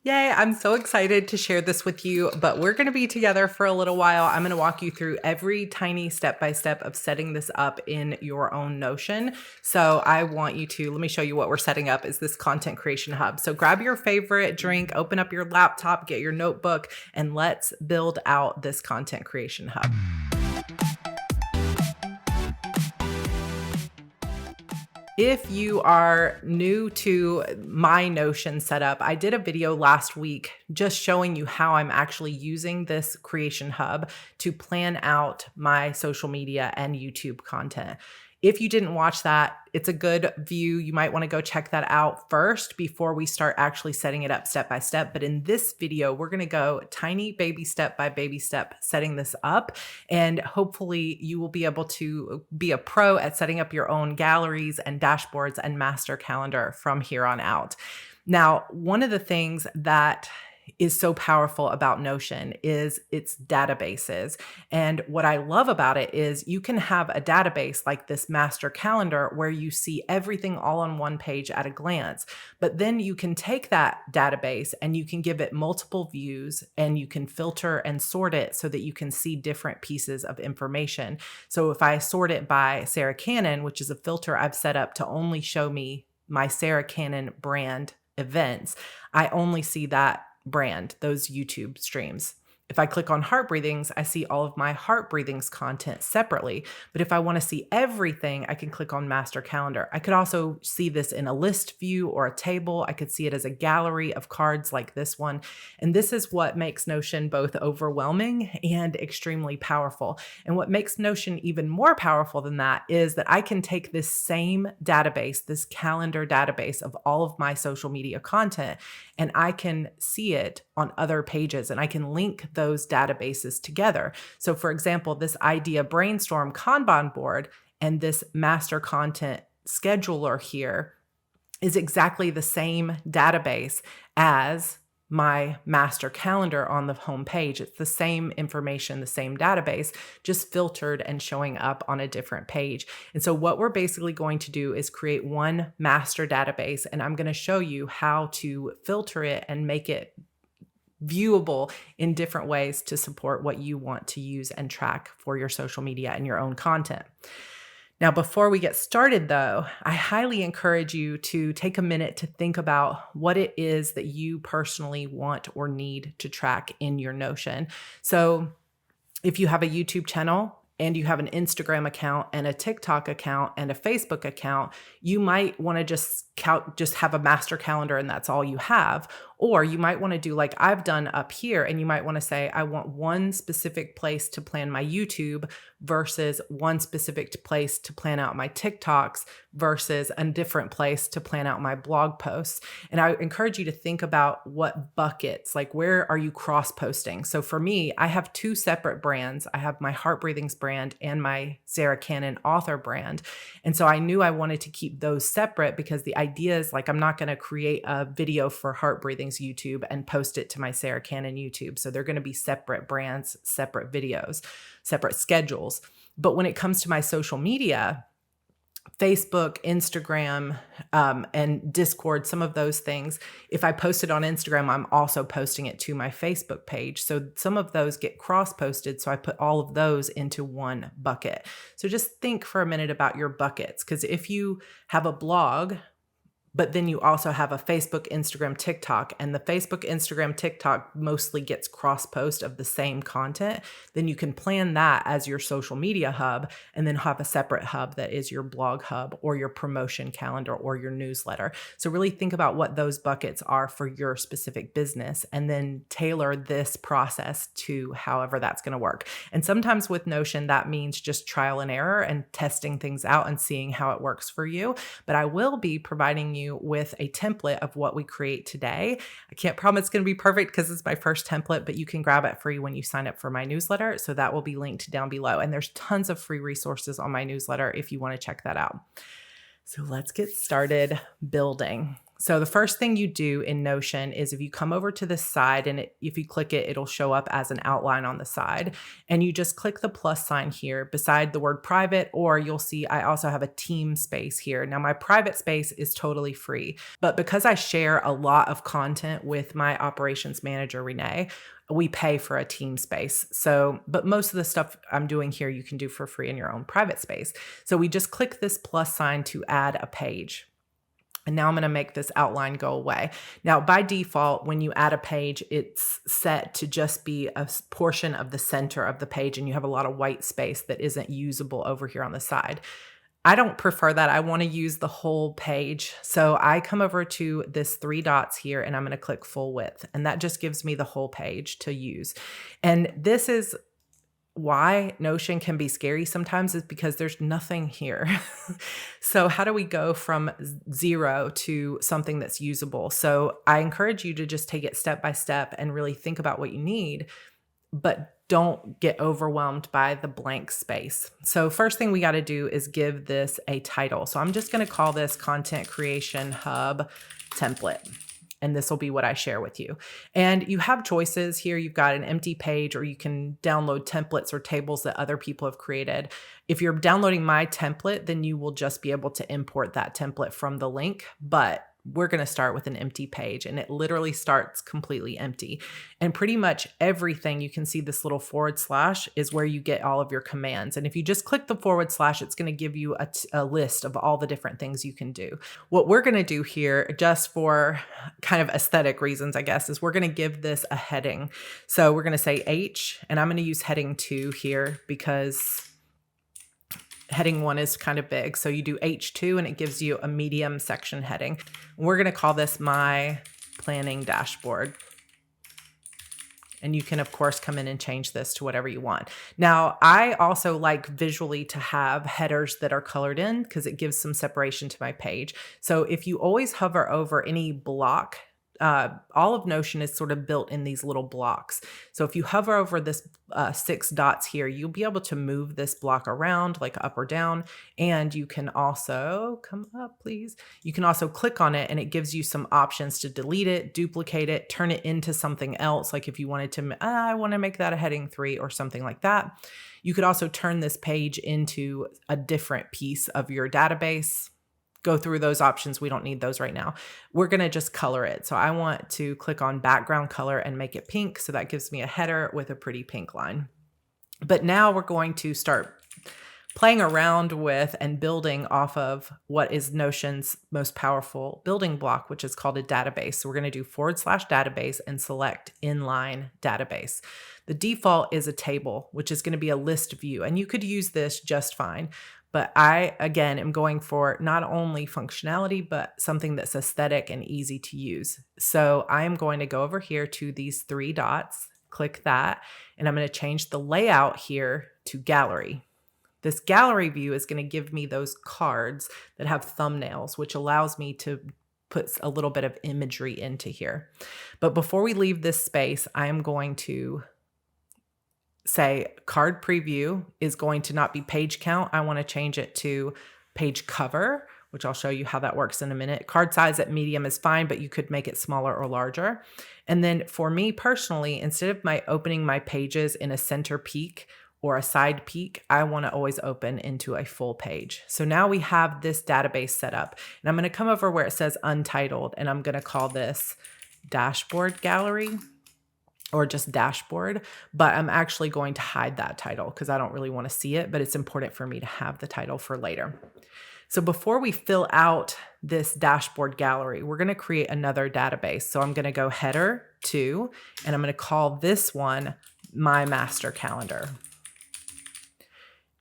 Yay, I'm so excited to share this with you, but we're going to be together for a little while. I'm going to walk you through every tiny step-by-step of setting this up in your own Notion. So I want you to, let me show you what we're setting up is this content creation hub. So grab your favorite drink, open up your laptop, get your notebook, and let's build out this content creation hub. If you are new to my Notion setup, I did a video last week just showing you how I'm actually using this creation hub to plan out my social media and YouTube content. If you didn't watch that, it's a good view. You might want to go check that out first before we start actually setting it up step by step. But in this video, we're going to go tiny baby step by baby step setting this up. And hopefully you will be able to be a pro at setting up your own galleries and dashboards and master calendar from here on out. Now, one of the things that is so powerful about Notion is its databases. And what I love about it is you can have a database like this master calendar where you see everything all on one page at a glance. But then you can take that database and you can give it multiple views and you can filter and sort it so that you can see different pieces of information. So if I sort it by Sarra Cannon, which is a filter I've set up to only show me my Sarra Cannon brand events, I only see that brand, those YouTube streams. If I click on Heart Breathings, I see all of my Heart Breathings content separately. But if I want to see everything, I can click on Master Calendar. I could also see this in a list view or a table. I could see it as a gallery of cards like this one. And this is what makes Notion both overwhelming and extremely powerful. And what makes Notion even more powerful than that is that I can take this same database, this calendar database of all of my social media content, and I can see it on other pages and I can link those databases together. So for example, this idea Brainstorm Kanban board and this master content scheduler here is exactly the same database as my master calendar on the home page. It's the same information, the same database, just filtered and showing up on a different page. And so what we're basically going to do is create one master database, and I'm going to show you how to filter it and make it viewable in different ways to support what you want to use and track for your social media and your own content. Now, before we get started though, I highly encourage you to take a minute to think about what it is that you personally want or need to track in your Notion. So if you have a YouTube channel and you have an Instagram account and a TikTok account and a Facebook account, you might want to just have a master calendar and that's all you have. Or you might want to do like I've done up here, and you might want to say, I want one specific place to plan my YouTube versus one specific place to plan out my TikToks versus a different place to plan out my blog posts. And I encourage you to think about what buckets, like where are you cross posting? So for me, I have two separate brands. I have my Heart Breathings brand and my Sarra Cannon author brand. And so I knew I wanted to keep those separate because the idea is like, I'm not going to create a video for Heart Breathings YouTube and post it to my Sarra Cannon YouTube. So they're going to be separate brands, separate videos, separate schedules. But when it comes to my social media, Facebook, Instagram, and Discord, some of those things, if I post it on Instagram, I'm also posting it to my Facebook page. So some of those get cross-posted. So I put all of those into one bucket. So just think for a minute about your buckets, because if you have a blog, but then you also have a Facebook, Instagram, TikTok, and the Facebook, Instagram, TikTok mostly gets cross-post of the same content, then you can plan that as your social media hub and then have a separate hub that is your blog hub or your promotion calendar or your newsletter. So really think about what those buckets are for your specific business and then tailor this process to however that's going to work. And sometimes with Notion, that means just trial and error and testing things out and seeing how it works for you. But I will be providing you with a template of what we create today. I can't promise it's going to be perfect because it's my first template, but you can grab it free when you sign up for my newsletter. So that will be linked down below. And there's tons of free resources on my newsletter if you want to check that out. So let's get started building. So the first thing you do in Notion is if you come over to the side and if you click it, it'll show up as an outline on the side. And you just click the plus sign here beside the word private, or you'll see I also have a team space here. Now my private space is totally free, but because I share a lot of content with my operations manager, Renee, we pay for a team space. So, but most of the stuff I'm doing here, you can do for free in your own private space. So we just click this plus sign to add a page. And now I'm going to make this outline go away. Now, by default, when you add a page, it's set to just be a portion of the center of the page, and you have a lot of white space that isn't usable over here on the side. I don't prefer that. I want to use the whole page. So I come over to this 3 dots here and I'm going to click full width. And that just gives me the whole page to use. And this is why Notion can be scary sometimes, is because there's nothing here. So how do we go from 0 to something that's usable? So I encourage you to just take it step by step and really think about what you need, but don't get overwhelmed by the blank space. So first thing we got to do is give this a title. So I'm just going to call this Content Creation Hub Template. And this will be what I share with you. And you have choices here. You've got an empty page, or you can download templates or tables that other people have created. If you're downloading my template, then you will just be able to import that template from the link. But we're going to start with an empty page, and it literally starts completely empty. And pretty much everything, you can see this little / is where you get all of your commands. And if you just click the / it's going to give you a list of all the different things you can do. What we're going to do here, just for kind of aesthetic reasons, I guess, is we're going to give this a heading. So we're going to say H, and I'm going to use heading 2 here because heading 1 is kind of big. So you do H2 and it gives you a medium section heading. We're going to call this My Planning Dashboard. And you can, of course, come in and change this to whatever you want. Now, I also like visually to have headers that are colored in because it gives some separation to my page. So if you always hover over any block, all of Notion is sort of built in these little blocks. So if you hover over this 6 dots here, you'll be able to move this block around like up or down. And you can also, come up please, you can also click on it and it gives you some options to delete it, duplicate it, turn it into something else. Like if you wanted to, I want to make that a heading 3 or something like that. You could also turn this page into a different piece of your database. Go through those options. We don't need those right now. We're going to just color it. So I want to click on background color and make it pink. So that gives me a header with a pretty pink line. But now we're going to start playing around with and building off of what is Notion's most powerful building block, which is called a database. So we're going to do / database and select inline database. The default is a table, which is going to be a list view. And you could use this just fine. But I, again, am going for not only functionality, but something that's aesthetic and easy to use. So I'm going to go over here to these 3 dots, click that, and I'm going to change the layout here to gallery. This gallery view is going to give me those cards that have thumbnails, which allows me to put a little bit of imagery into here. But before we leave this space, I am going to say card preview is going to not be page count. I want to change it to page cover, which I'll show you how that works in a minute. Card size at medium is fine, but you could make it smaller or larger. And then for me personally, instead of opening my pages in a center peak or a side peak, I want to always open into a full page. So now we have this database set up, and I'm going to come over where it says untitled, and I'm going to call this dashboard gallery, or just dashboard, but I'm actually going to hide that title because I don't really want to see it, but it's important for me to have the title for later. So before we fill out this dashboard gallery, we're going to create another database. So I'm going to go header 2, and I'm going to call this one My Master Calendar.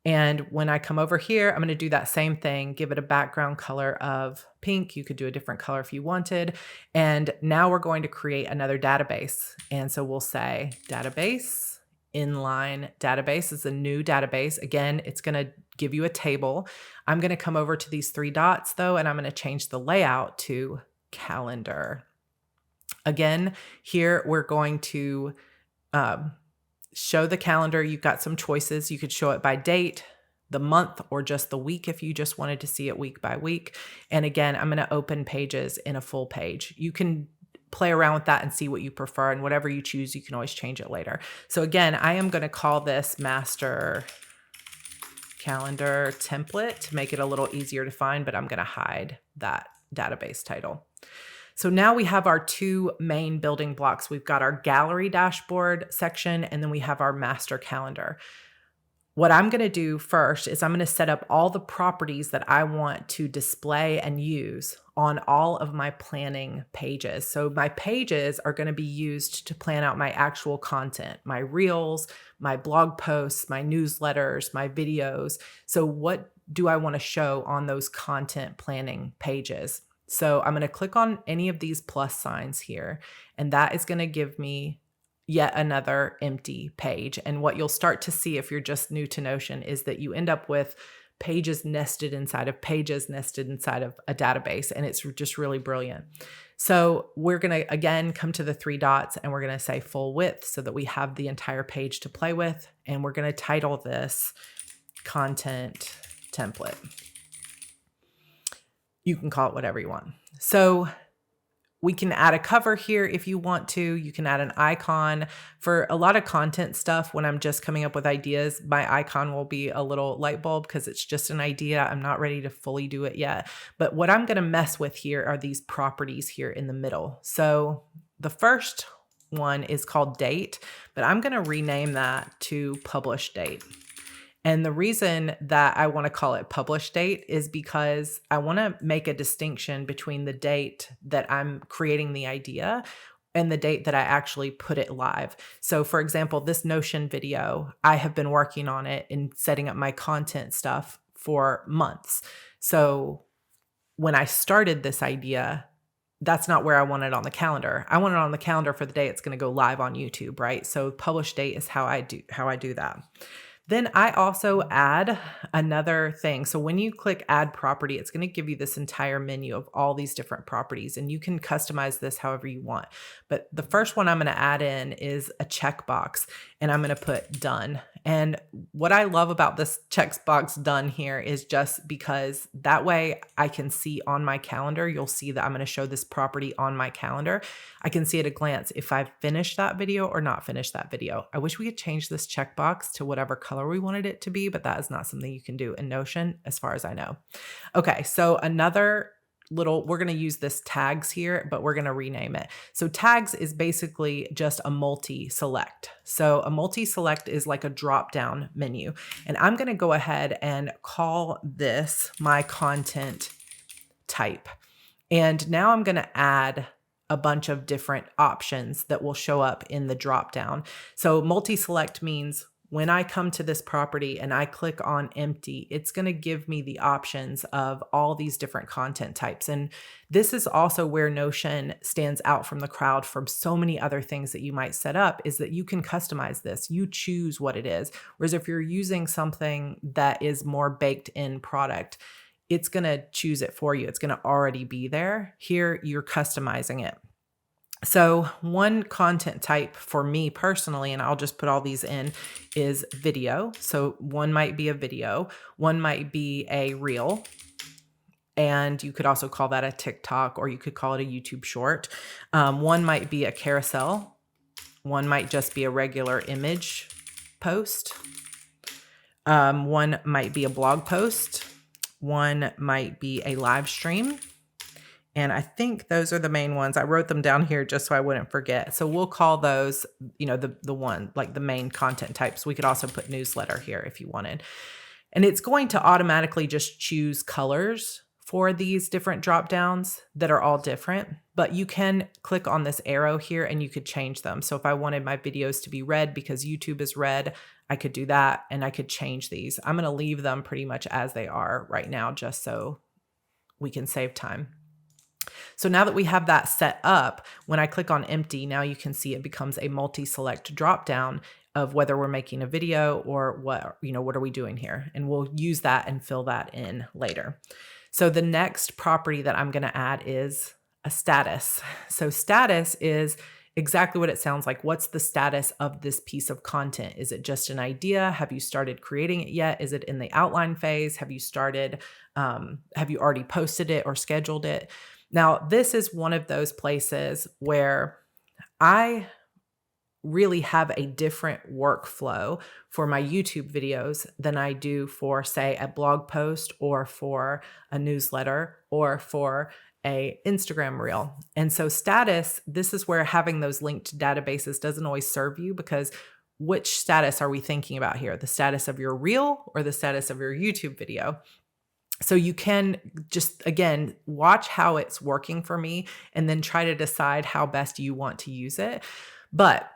And when I come over here, I'm going to do that same thing, give it a background color of pink. You could do a different color if you wanted. And now we're going to create another database. And so we'll say database, inline database is a new database. Again, it's going to give you a table. I'm going to come over to these 3 dots though, and I'm going to change the layout to calendar. Again, here we're going to show the calendar. You've got some choices. You could show it by date, the month or just the week if you just wanted to see it week by week. And again, I'm going to open pages in a full page. You can play around with that and see what you prefer, and whatever you choose, you can always change it later. So again, I am going to call this master calendar template to make it a little easier to find, but I'm going to hide that database title. So now we have our two main building blocks. We've got our gallery dashboard section, and then we have our master calendar. What I'm going to do first is I'm going to set up all the properties that I want to display and use on all of my planning pages. So my pages are going to be used to plan out my actual content, my reels, my blog posts, my newsletters, my videos. So what do I want to show on those content planning pages? So I'm going to click on any of these plus signs here, and that is going to give me yet another empty page. And what you'll start to see if you're just new to Notion is that you end up with pages nested inside of pages nested inside of a database, and it's just really brilliant. So we're going to, again, come to the three dots, and we're going to say full width so that we have the entire page to play with. And we're going to title this content template. You can call it whatever you want. So we can add a cover here if you want to. You can add an icon. For a lot of content stuff, when I'm just coming up with ideas, my icon will be a little light bulb because it's just an idea. I'm not ready to fully do it yet. But what I'm going to mess with here are these properties here in the middle. So the first one is called date, but I'm going to rename that to publish date. And the reason that I want to call it publish date is because I want to make a distinction between the date that I'm creating the idea and the date that I actually put it live. So for example, this Notion video, I have been working on it and setting up my content stuff for months. So when I started this idea, that's not where I want it on the calendar. I want it on the calendar for the day it's going to go live on YouTube, right? So publish date is how I do that. Then I also add another thing. So when you click add property, it's going to give you this entire menu of all these different properties, and you can customize this however you want. But the first one I'm going to add in is a checkbox, and I'm going to put done. And what I love about this checkbox done here is just because that way I can see on my calendar, you'll see that I'm going to show this property on my calendar. I can see at a glance if I've finished that video or not finished that video. I wish we could change this checkbox to whatever color we wanted it to be, but that is not something you can do in Notion as far as I know. Okay, so another we're going to use this tags here, but we're going to rename it. So tags is basically just a multi-select. So a multi-select is like a drop-down menu. And I'm going to go ahead and call this my content type. And now I'm going to add a bunch of different options that will show up in the drop-down. So multi-select means when I come to this property and I click on empty, it's going to give me the options of all these different content types. And this is also where Notion stands out from the crowd from so many other things that you might set up, is that you can customize this. You choose what it is. Whereas if you're using something that is more baked in product, it's going to choose it for you. It's going to already be there. Here, you're customizing it. So one content type for me personally, and I'll just put all these in, is video. So one might be a video, one might be a reel, and you could also call that a TikTok, or you could call it a YouTube short. One might be a carousel. One might just be a regular image post. One might be a blog post. One might be a live stream. And I think those are the main ones. I wrote them down here just so I wouldn't forget. So we'll call those, the one, like the main content types. We could also put newsletter here if you wanted. And it's going to automatically just choose colors for these different drop downs that are all different. But you can click on this arrow here and you could change them. So if I wanted my videos to be red because YouTube is red, I could do that and I could change these. I'm going to leave them pretty much as they are right now, just so we can save time. So now that we have that set up, when I click on empty, now you can see it becomes a multi-select drop-down of whether we're making a video or what are we doing here? And we'll use that and fill that in later. So the next property that I'm going to add is a status. So status is exactly what it sounds like. What's the status of this piece of content? Is it just an idea? Have you started creating it yet? Is it in the outline phase? Have you started, have you already posted it or scheduled it? Now, this is one of those places where I really have a different workflow for my YouTube videos than I do for, say, a blog post or for a newsletter or for a Instagram reel. And so status, this is where having those linked databases doesn't always serve you, because which status are we thinking about here? The status of your reel or the status of your YouTube video? So you can just, again, watch how it's working for me and then try to decide how best you want to use it. But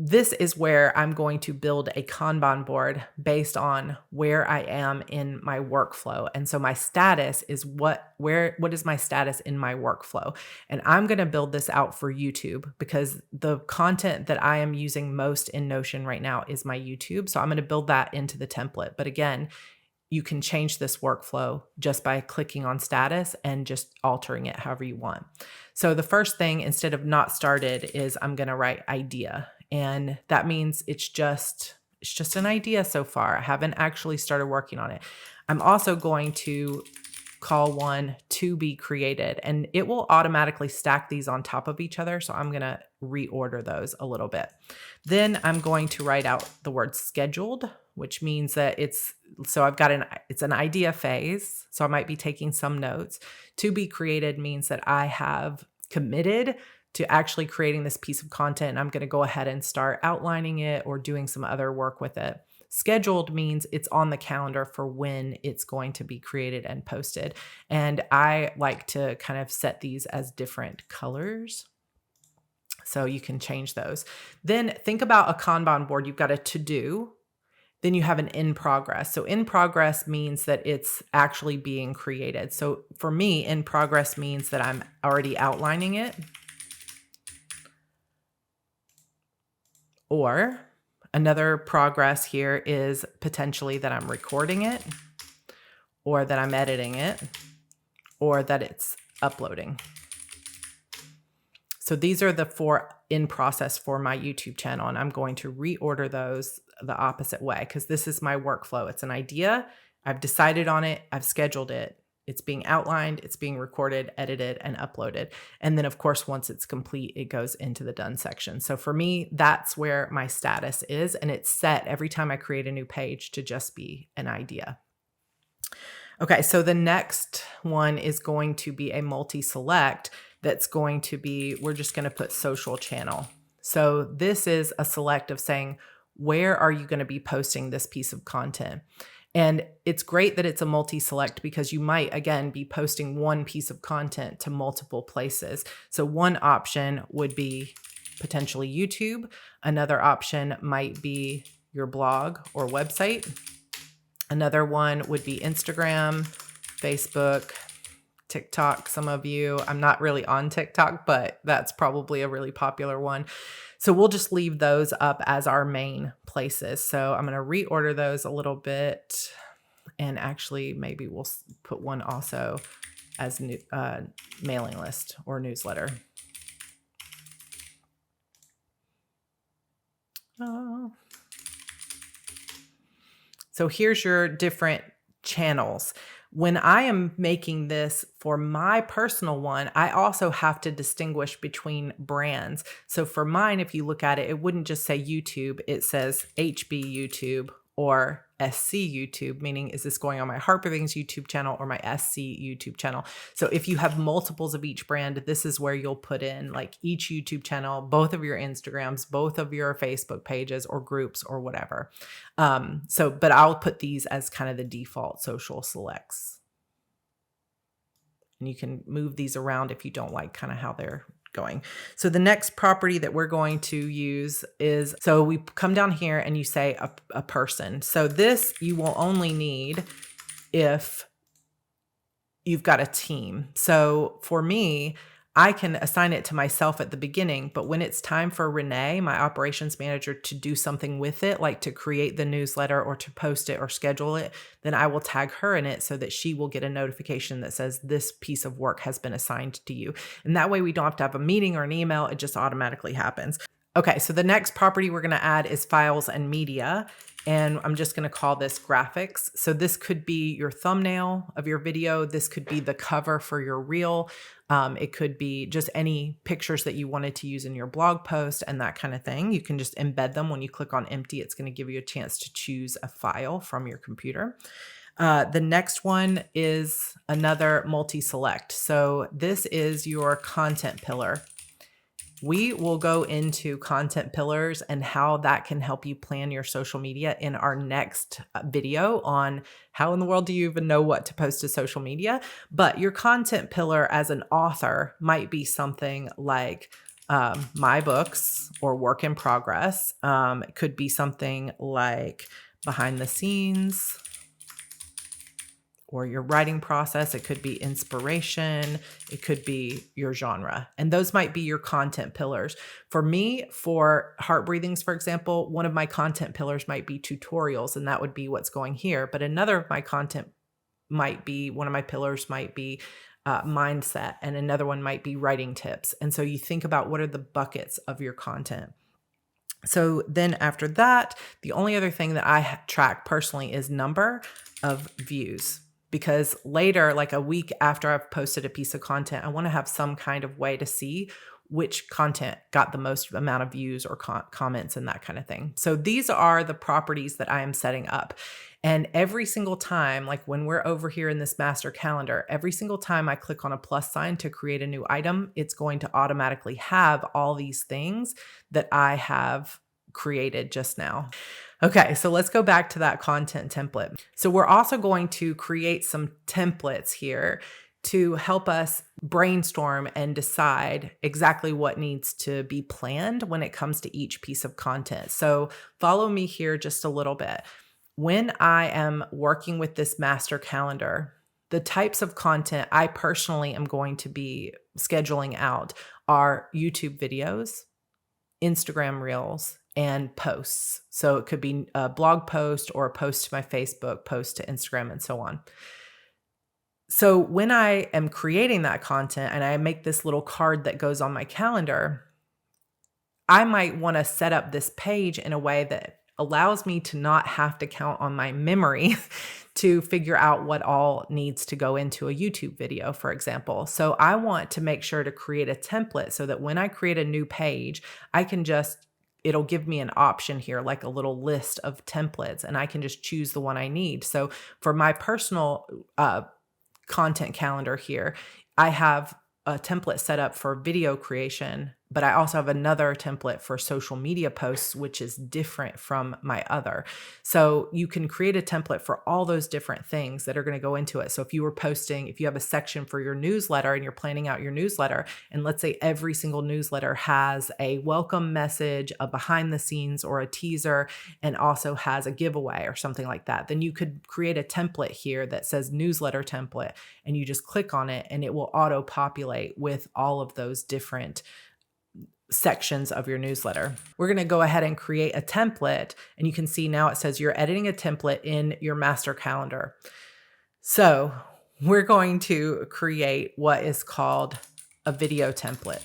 this is where I'm going to build a Kanban board based on where I am in my workflow. And so my status is what is my status in my workflow? And I'm going to build this out for YouTube, because the content that I am using most in Notion right now is my YouTube. So I'm going to build that into the template. But again, you can change this workflow just by clicking on status and just altering it however you want. So the first thing, instead of not started, is I'm going to write idea. And that means it's just an idea so far. I haven't actually started working on it. I'm also going to call one to be created, and it will automatically stack these on top of each other. So I'm going to reorder those a little bit. Then I'm going to write out the word scheduled, which means that it's an idea phase. So I might be taking some notes. To be created means that I have committed to actually creating this piece of content, and I'm going to go ahead and start outlining it or doing some other work with it. Scheduled means it's on the calendar for when it's going to be created and posted. And I like to kind of set these as different colors, so you can change those. Then think about a Kanban board. You've got a to-do, then you have an in progress. So in progress means that it's actually being created. So for me, in progress means that I'm already outlining it. Or another progress here is potentially that I'm recording it, or that I'm editing it, or that it's uploading. So these are the 4 in process for my YouTube channel, and I'm going to reorder those the opposite way, because this is my workflow. It's an idea. I've decided on it. I've scheduled it. It's being outlined, it's being recorded, edited, and uploaded. And then, of course, once it's complete, it goes into the done section. So for me, that's where my status is. And it's set every time I create a new page to just be an idea. Okay, so the next one is going to be a multi-select that's going to be, we're just going to put social channel. So this is a select of saying, where are you going to be posting this piece of content? And it's great that it's a multi-select, because you might, again, be posting one piece of content to multiple places. So one option would be potentially YouTube. Another option might be your blog or website. Another one would be Instagram, Facebook, TikTok. Some of you, I'm not really on TikTok, but that's probably a really popular one. So we'll just leave those up as our main places. So I'm going to reorder those a little bit. And actually, maybe we'll put one also as mailing list or newsletter. So here's your different channels. When I am making this for my personal one, I also have to distinguish between brands. So for mine, if you look at it, it wouldn't just say YouTube. It says HB YouTube or SC YouTube, meaning is this going on my Harper Things YouTube channel or my SC YouTube channel? So if you have multiples of each brand, this is where you'll put in like each YouTube channel, both of your Instagrams, both of your Facebook pages or groups or whatever. But I'll put these as kind of the default social selects. And you can move these around if you don't like kind of how they're going. So the next property that we're going to use is, so we come down here and you say a person. So this you will only need if you've got a team. So for me, I can assign it to myself at the beginning, but when it's time for Renee, my operations manager, to do something with it, like to create the newsletter or to post it or schedule it, then I will tag her in it so that she will get a notification that says this piece of work has been assigned to you. And that way we don't have to have a meeting or an email. It just automatically happens. Okay, so the next property we're going to add is files and media. And I'm just going to call this graphics. So this could be your thumbnail of your video. This could be the cover for your reel. It could be just any pictures that you wanted to use in your blog post and that kind of thing. You can just embed them. When you click on empty, it's going to give you a chance to choose a file from your computer. The next one is another multi-select. So this is your content pillar. We will go into content pillars and how that can help you plan your social media in our next video on how in the world do you even know what to post to social media. But your content pillar as an author might be something like my books or work in progress. It could be something like behind the scenes or your writing process. It could be inspiration. It could be your genre. And those might be your content pillars. For me, for Heart Breathings, for example, one of my content pillars might be tutorials, and that would be what's going here. But another of my content might be, one of my pillars might be mindset, and another one might be writing tips. And so you think about what are the buckets of your content. So then after that, the only other thing that I track personally is number of views. Because later, like a week after I've posted a piece of content, I want to have some kind of way to see which content got the most amount of views or comments and that kind of thing. So these are the properties that I am setting up. And every single time, like when we're over here in this master calendar, every single time I click on a plus sign to create a new item, it's going to automatically have all these things that I have created just now. Okay, so let's go back to that content template. So we're also going to create some templates here to help us brainstorm and decide exactly what needs to be planned when it comes to each piece of content. So follow me here just a little bit. When I am working with this master calendar, the types of content I personally am going to be scheduling out are YouTube videos, Instagram reels, and posts. So it could be a blog post or a post to my Facebook, post to Instagram, and so on. So when I am creating that content and I make this little card that goes on my calendar, I might want to set up this page in a way that allows me to not have to count on my memory to figure out what all needs to go into a YouTube video, for example. So I want to make sure to create a template so that when I create a new page, I can just it'll give me an option here, like a little list of templates, and I can just choose the one I need. So for my personal content calendar here, I have a template set up for video creation, but I also have another template for social media posts, which is different from my other. So you can create a template for all those different things that are going to go into it. So if you were posting, if you have a section for your newsletter and you're planning out your newsletter, and let's say every single newsletter has a welcome message, a behind the scenes or a teaser, and also has a giveaway or something like that, then you could create a template here that says newsletter template, and you just click on it and it will auto populate with all of those different sections of your newsletter. We're going to go ahead and create a template, and you can see now it says you're editing a template in your master calendar. So we're going to create what is called a video template.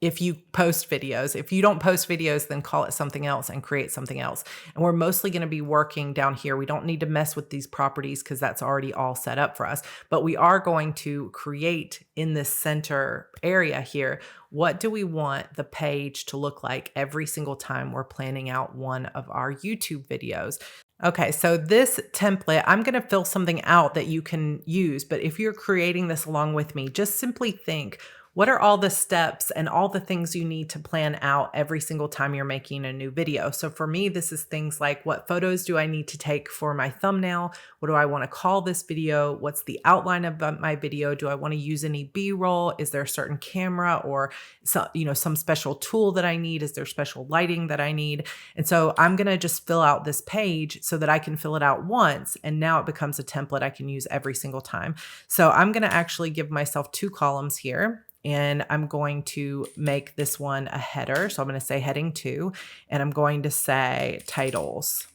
If you post videos, if you don't post videos, then call it something else and create something else. And we're mostly going to be working down here. We don't need to mess with these properties because that's already all set up for us. But we are going to create in this center area here, what do we want the page to look like every single time we're planning out one of our YouTube videos? Okay, so this template, I'm going to fill something out that you can use. But if you're creating this along with me, just simply think, What are all the steps and all the things you need to plan out every single time you're making a new video? So for me, this is things like, what photos do I need to take for my thumbnail? What do I want to call this video? What's the outline of my video? Do I want to use any B-roll? Is there a certain camera or some special tool that I need? Is there special lighting that I need? And so I'm going to just fill out this page so that I can fill it out once, and now it becomes a template I can use every single time. So I'm going to actually give myself 2 columns here. And I'm going to make this one a header. So I'm going to say heading 2, and I'm going to say titles.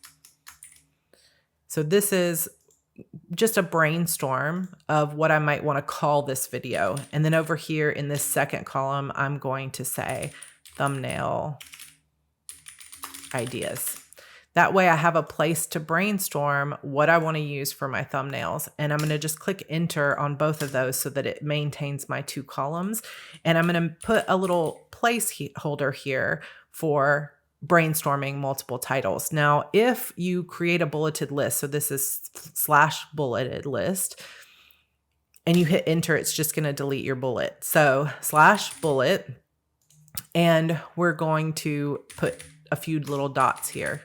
So this is just a brainstorm of what I might want to call this video. And then over here in this second column, I'm going to say thumbnail ideas. That way I have a place to brainstorm what I want to use for my thumbnails. And I'm going to just click enter on both of those so that it maintains my 2 columns. And I'm going to put a little placeholder here for brainstorming multiple titles. Now, if you create a bulleted list, so this is /bulleted list, and you hit enter, it's just going to delete your bullet. So /bullet, and we're going to put a few little dots here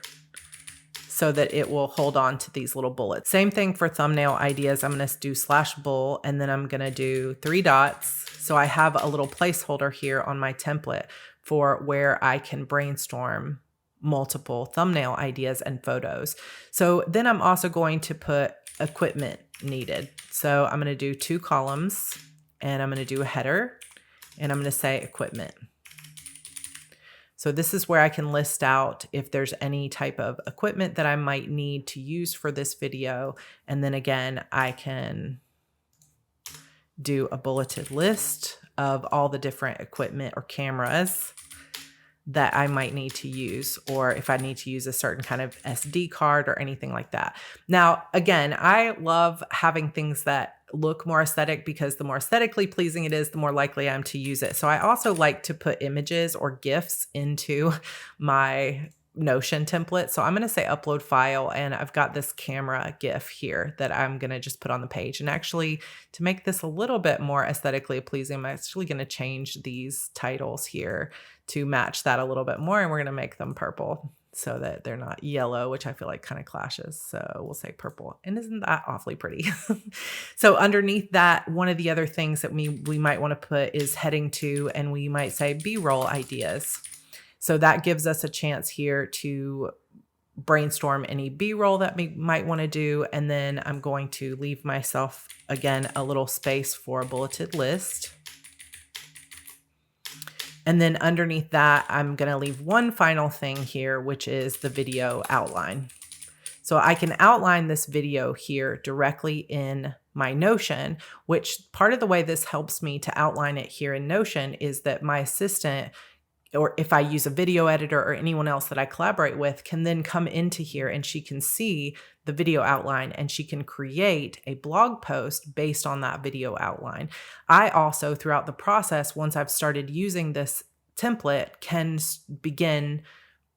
so that it will hold on to these little bullets. Same thing for thumbnail ideas. I'm going to do /bull, and then I'm going to do 3 dots. So I have a little placeholder here on my template for where I can brainstorm multiple thumbnail ideas and photos. So then I'm also going to put equipment needed. So I'm going to do 2 columns, and I'm going to do a header, and I'm going to say equipment. So this is where I can list out if there's any type of equipment that I might need to use for this video. And then again, I can do a bulleted list of all the different equipment or cameras that I might need to use, or if I need to use a certain kind of SD card or anything like that. Now, again, I love having things that look more aesthetic, because the more aesthetically pleasing it is, the more likely I am to use it. So I also like to put images or GIFs into my Notion template. So I'm going to say upload file, and I've got this camera GIF here that I'm going to just put on the page. And actually, to make this a little bit more aesthetically pleasing, I'm actually going to change these titles here to match that a little bit more. And we're going to make them purple so that they're not yellow, which I feel like kind of clashes. So we'll say purple. And isn't that awfully pretty? So underneath that, one of the other things that we might want to put is heading 2, and we might say B-roll ideas. So that gives us a chance here to brainstorm any B-roll that we might want to do. And then I'm going to leave myself, again, a little space for a bulleted list. And then underneath that, I'm going to leave one final thing here, which is the video outline. So I can outline this video here directly in my Notion, which part of the way this helps me to outline it here in Notion is that my assistant, or if I use a video editor or anyone else that I collaborate with, can then come into here and she can see the video outline and she can create a blog post based on that video outline. I also, throughout the process, once I've started using this template, can begin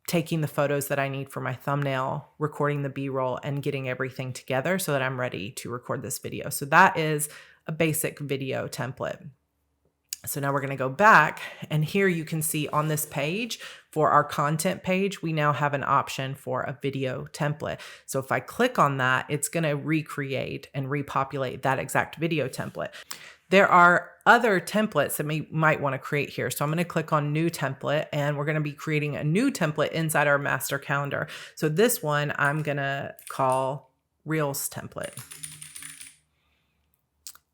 taking the photos that I need for my thumbnail, recording the B-roll, and getting everything together so that I'm ready to record this video. So that is a basic video template. So now we're going to go back, and here you can see on this page for our content page, we now have an option for a video template. So if I click on that, it's going to recreate and repopulate that exact video template. There are other templates that we might want to create here. So I'm going to click on new template, and we're going to be creating a new template inside our master calendar. So this one I'm going to call Reels template.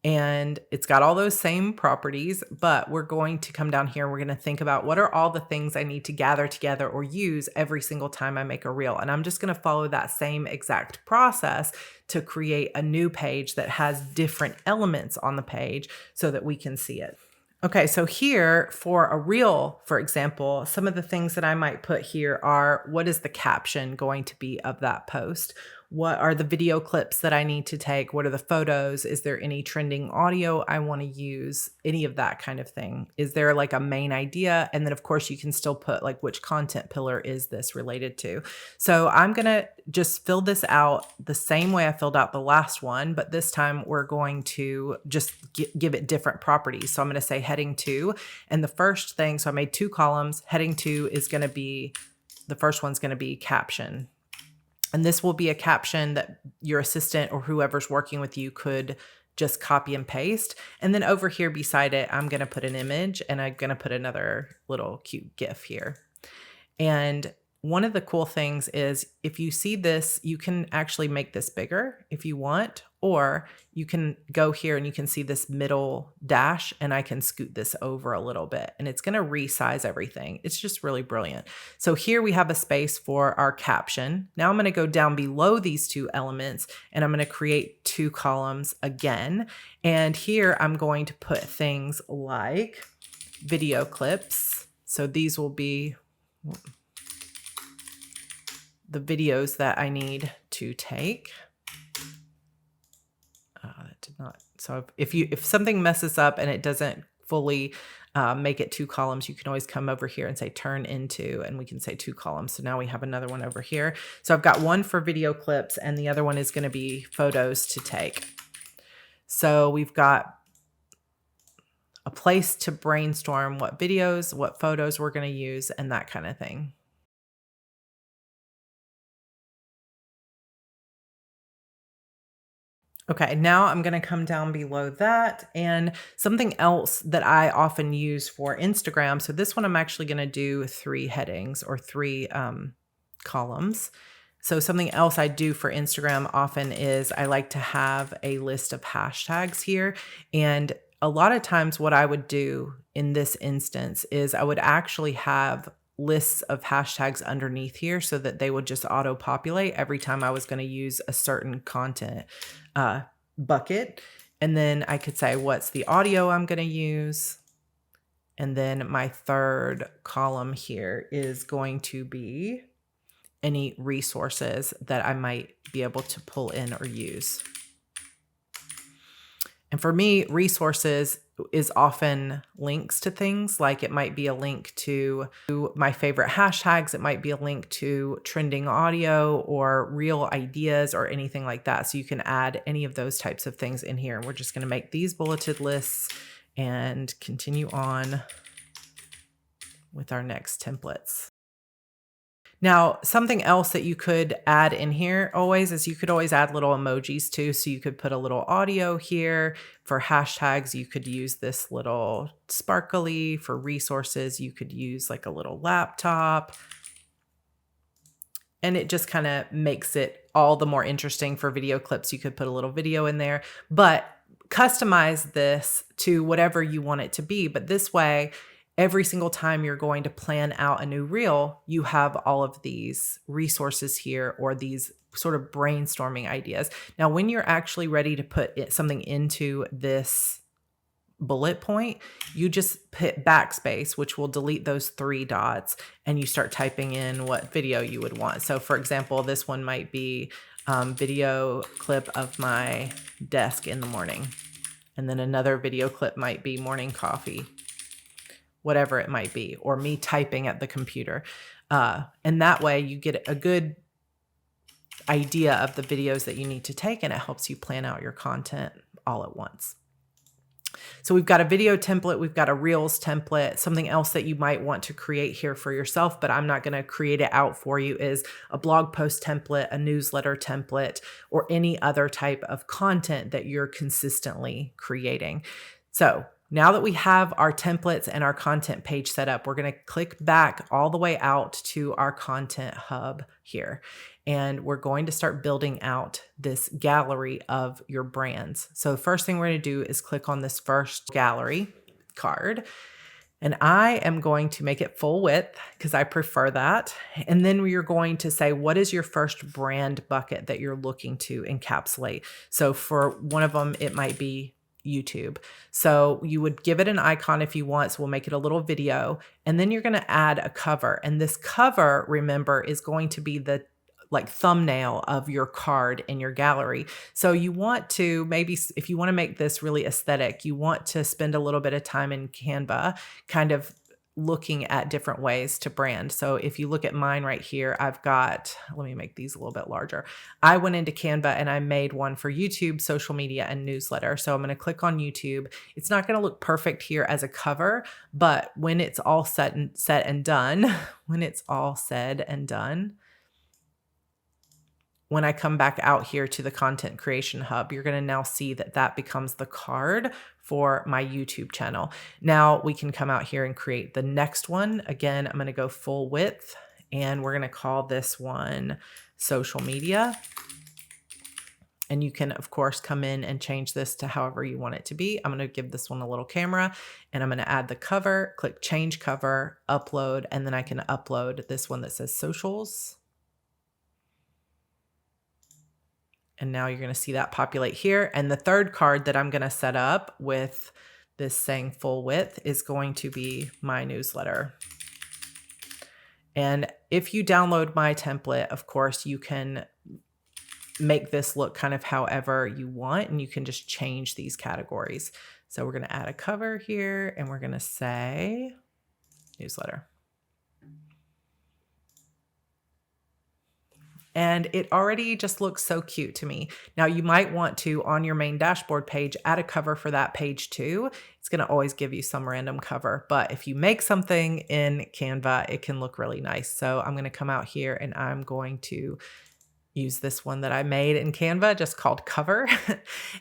And it's got all those same properties, but we're going to come down here and we're going to think about what are all the things I need to gather together or use every single time I make a reel. And I'm just going to follow that same exact process to create a new page that has different elements on the page so that we can see it. Okay, so here for a reel, for example, some of the things that I might put here are, what is the caption going to be of that post? What are the video clips that I need to take? What are the photos? Is there any trending audio I want to use? Any of that kind of thing. Is there like a main idea? And then of course you can still put like which content pillar is this related to. So I'm going to just fill this out the same way I filled out the last one, but this time we're going to just give it different properties. So I'm going to say heading 2, and the first thing, so I made 2 columns. Heading 2 is going to be, the first one's going to be caption. And this will be a caption that your assistant or whoever's working with you could just copy and paste. And then over here beside it, I'm going to put an image, and I'm going to put another little cute GIF here. And one of the cool things is if you see this, you can actually make this bigger if you want, or you can go here and you can see this middle dash, and I can scoot this over a little bit and it's going to resize everything. It's just really brilliant. So here we have a space for our caption. Now I'm going to go down below these 2 elements and I'm going to create 2 columns again. And here I'm going to put things like video clips. So these will be the videos that I need to take. That did not. So if something messes up and it doesn't fully make it 2 columns, you can always come over here and say turn into, and we can say 2 columns. So now we have another one over here. So I've got one for video clips and the other one is going to be photos to take. So we've got a place to brainstorm what videos, what photos we're going to use, and that kind of thing. Okay, now I'm going to come down below that, and something else that I often use for Instagram. So this one I'm actually going to do 3 headings or 3 columns. So something else I do for Instagram often is I like to have a list of hashtags here. And a lot of times what I would do in this instance is I would actually have lists of hashtags underneath here so that they would just auto populate every time I was going to use a certain content bucket. And then I could say what's the audio I'm going to use. And then my third column here is going to be any resources that I might be able to pull in or use. And for me, resources is often links to things, like it might be a link to my favorite hashtags. It might be a link to trending audio or real ideas or anything like that. So you can add any of those types of things in here. And we're just going to make these bulleted lists and continue on with our next templates. Now, something else that you could add in here always is you could always add little emojis too. So you could put a little audio here. For hashtags, you could use this little sparkly. For resources, you could use like a little laptop. And it just kind of makes it all the more interesting. For video clips, you could put a little video in there, but customize this to whatever you want it to be. But this way, every single time you're going to plan out a new reel, you have all of these resources here or these sort of brainstorming ideas. Now, when you're actually ready to put something into this bullet point, you just hit backspace, which will delete those 3 dots, and you start typing in what video you would want. So for example, this one might be video clip of my desk in the morning. And then another video clip might be morning coffee, whatever it might be, or me typing at the computer. And that way you get a good idea of the videos that you need to take, and it helps you plan out your content all at once. So we've got a video template, we've got a Reels template. Something else that you might want to create here for yourself, but I'm not going to create it out for you, is a blog post template, a newsletter template, or any other type of content that you're consistently creating. So now that we have our templates and our content page set up, we're going to click back all the way out to our content hub here. And we're going to start building out this gallery of your brands. So the first thing we're going to do is click on this first gallery card. And I am going to make it full width because I prefer that. And then you're going to say, what is your first brand bucket that you're looking to encapsulate? So for one of them, it might be YouTube. So you would give it an icon if you want. So we'll make it a little video. And then you're going to add a cover. And this cover, remember, is going to be the like thumbnail of your card in your gallery. So you want to maybe, if you want to make this really aesthetic, you want to spend a little bit of time in Canva kind of looking at different ways to brand. So if you look at mine right here, I've got, let me make these a little bit larger. I went into Canva and I made one for YouTube, social media, and newsletter. So I'm going to click on YouTube. It's not going to look perfect here as a cover, but when it's all said and done, when it's all said and done, when I come back out here to the Content Creation Hub, you're going to now see that that becomes the card for my YouTube channel. Now we can come out here and create the next one. Again, I'm going to go full width, and we're going to call this one social media. And you can, of course, come in and change this to however you want it to be. I'm going to give this one a little camera, and I'm going to add the cover, click change cover, upload, and then I can upload this one that says socials. And now you're going to see that populate here. And the third card that I'm going to set up with this saying full width is going to be my newsletter. And if you download my template, of course, you can make this look kind of however you want, and you can just change these categories. So we're going to add a cover here, and we're going to say newsletter. And it already just looks so cute to me. Now you might want to, on your main dashboard page, add a cover for that page too. It's going to always give you some random cover, but if you make something in Canva, it can look really nice. So I'm going to come out here and I'm going to use this one that I made in Canva, just called cover.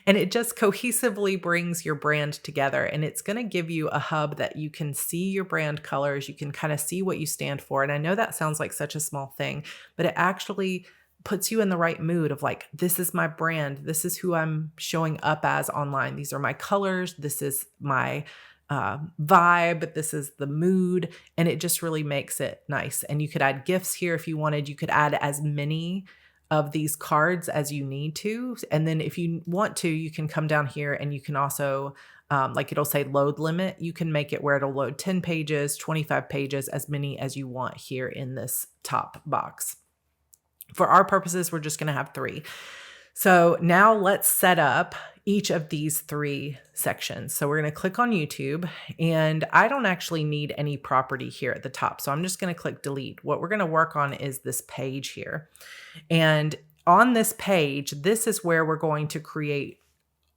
And it just cohesively brings your brand together. And it's going to give you a hub that you can see your brand colors. You can kind of see what you stand for. And I know that sounds like such a small thing, but it actually puts you in the right mood of like, this is my brand. This is who I'm showing up as online. These are my colors. This is my vibe. This is the mood. And it just really makes it nice. And you could add GIFs here if you wanted. You could add as many of these cards as you need to. And then if you want to, you can come down here and you can also, like it'll say load limit. You can make it where it'll load 10 pages, 25 pages, as many as you want here in this top box. For our purposes, we're just going to have 3. So now let's set up each of these 3 sections. So we're going to click on YouTube, and I don't actually need any property here at the top. So I'm just going to click delete. What we're going to work on is this page here. And on this page, this is where we're going to create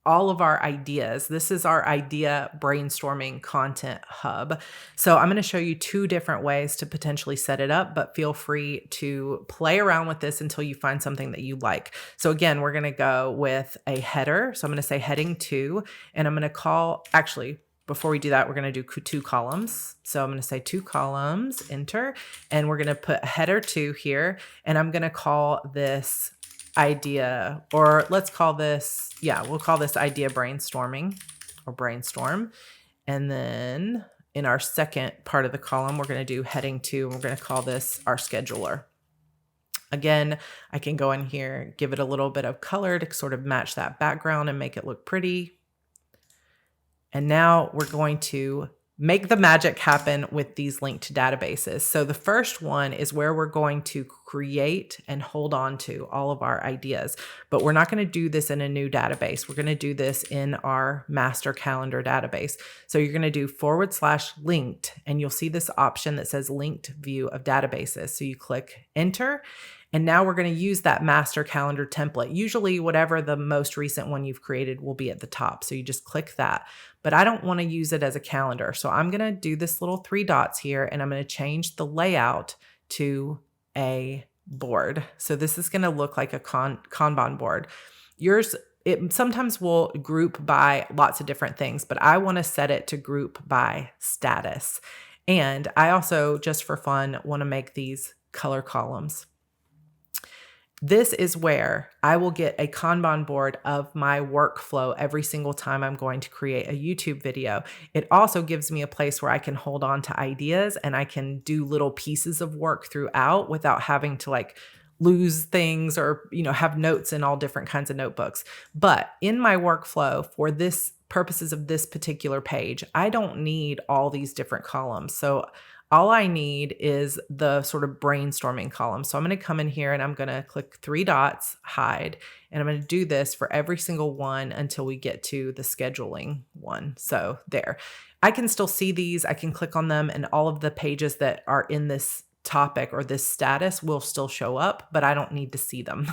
all of our ideas. This is our idea brainstorming content hub. So I'm going to show you 2 different ways to potentially set it up, but feel free to play around with this until you find something that you like. So again, we're going to go with a header. So I'm going to say heading 2, and I'm going to call, actually, before we do that, we're going to do 2 columns. So I'm going to say 2 columns, enter, and we're going to put header 2 here, and I'm going to call this idea, or let's call this, we'll call this idea brainstorming or brainstorm. And then in our second part of the column, we're going to do heading 2, and we're going to call this our scheduler. Again, I can go in here, give it a little bit of color to sort of match that background and make it look pretty. And now we're going to make the magic happen with these linked databases. So the first one is where we're going to create and hold on to all of our ideas, but we're not going to do this in a new database. We're going to do this in our master calendar database. So you're going to do /linked, and you'll see this option that says linked view of databases. So you click enter. And now we're going to use that master calendar template. Usually whatever the most recent one you've created will be at the top. So you just click that. But I don't want to use it as a calendar. So I'm going to do this little 3 dots here, and I'm going to change the layout to a board. So this is going to look like a Kanban board. Yours, it sometimes will group by lots of different things, but I want to set it to group by status. And I also, just for fun, want to make these color columns. This is where I will get a Kanban board of my workflow every single time I'm going to create a YouTube video. It also gives me a place where I can hold on to ideas, and I can do little pieces of work throughout without having to like lose things or, have notes in all different kinds of notebooks. But in my workflow for this purposes of this particular page, I don't need all these different columns. So all I need is the sort of brainstorming column. So I'm going to come in here and I'm going to click 3 dots, hide, and I'm going to do this for every single one until we get to the scheduling one. So there, I can still see these. I can click on them and all of the pages that are in this topic or this status will still show up, but I don't need to see them.